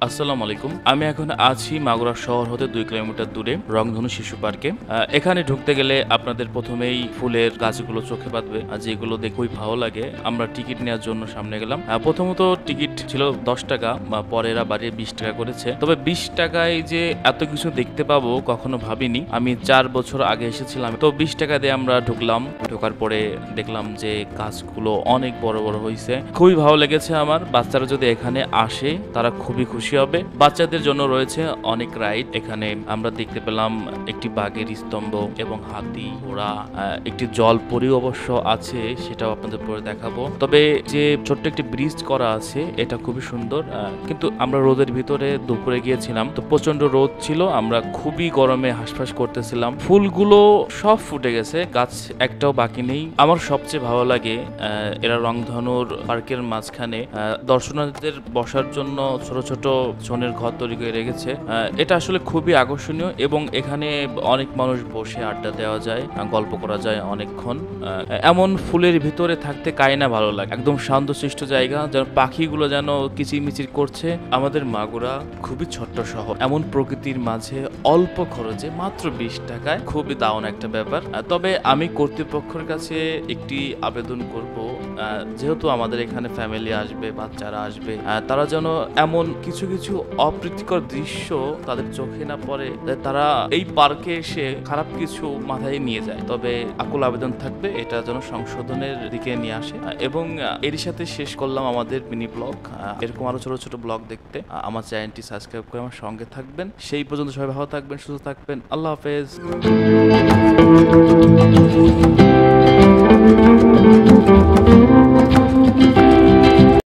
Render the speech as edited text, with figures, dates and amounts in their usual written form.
আসসালামু আলাইকুম। আমি এখন আছি মাগুরা শহর হতে 2 কিলোমিটার দূরে রংধনু শিশু পার্কে। এখানে ঢুকতে গেলে আপনাদের প্রথমেই ফুলের গাছগুলো চোখে বাঁধবে, যেগুলো দেখে খুবই ভালো লাগে। আমরা টিকিট নেওয়ার জন্য সামনে গেলাম। প্রথমত টিকিট ছিল 10 টাকা, পরে এরা বাড়িয়ে 20 টাকা করেছে। তবে 20 টাকায় যে এত কিছু দেখতে পাবো কখনো ভাবিনি। আমি 4 বছর আগে এসেছিলাম, তো 20 টাকা দিয়ে আমরা ঢুকলাম। ঢোকার পরে দেখলাম যে গাছগুলো অনেক বড় বড় হয়েছে। খুবই ভালো লেগেছে আমার। বাচ্চারা যদি এখানে আসে তারা খুবই খুশি হবে। বাচ্চাদের জন্য রয়েছে অনেক রাইড। এখানে আমরা দেখতে পেলাম একটি বাঘের স্তম্ভ এবং হাতি, ঘোড়া, একটি জলপরি অবশ্য আছে, সেটাও আপনাদের পরে দেখাবো। তবে যে ছোট্ট একটি ব্রিজ করা আছে এটা খুবই সুন্দর, কিন্তু আমরা রোদের ভিতরে দুপুরে গিয়েছিলাম, তো প্রচন্ড রোদ ছিল, আমরা খুবই গরমে হাঁসফাঁস করতেছিলাম। ফুলগুলো সব ফুটে গেছে, গাছ একটাও বাকি নেই। আমার সবচেয়ে ভালো লাগে এরা রংধনুর পার্কের মাঝখানে দর্শনার্থীদের বসার জন্য ছোট ছোট ছনের ঘর তৈরি করে রেখেছে। এটা আসলে খুবই আকর্ষণীয় এবং এখানে অনেক মানুষ বসে আড্ডা দেওয়া যায়, গল্প করা যায় অনেকক্ষণ। এমন ফুলের ভিতরে থাকতে কাই না ভালো লাগে। একদম শান্তশিষ্ট জায়গা, যেন পাখিগুলো যেন কিচিরমিচির করছে। আমাদের মাগুরা খুবই ছোট্ট শহর, এমন প্রকৃতির মাঝে অল্প খরচে মাত্র 20 টাকায় খুবই দারুণ একটা ব্যাপার। তবে আমি কর্তৃপক্ষের কাছে একটি আবেদন করব, যেহেতু আমাদের এখানে ফ্যামিলি আসবে, বাচ্চারা আসবে, তারা যেন এমন কিছু কিছু অপ্রীতিকর দৃশ্য তাদের চোখে না পড়ে, তারা এই পার্কে এসে খারাপ কিছু মাথায় নিয়ে যায়। তবে আকুল আবেদন থাকবে এটা যেন সংশোধনের দিকে নিয়ে আসে। এবং এরই সাথে শেষ করলাম আমাদের মিনি ব্লগ। এরকম আরো ছোট ছোট ব্লগ দেখতে আমার চ্যানেলটি সাবস্ক্রাইব করে আমার সঙ্গে থাকবেন। সেই পর্যন্ত সবাই ভালো থাকবেন, সুস্থ থাকবেন। আল্লাহ হাফেজ।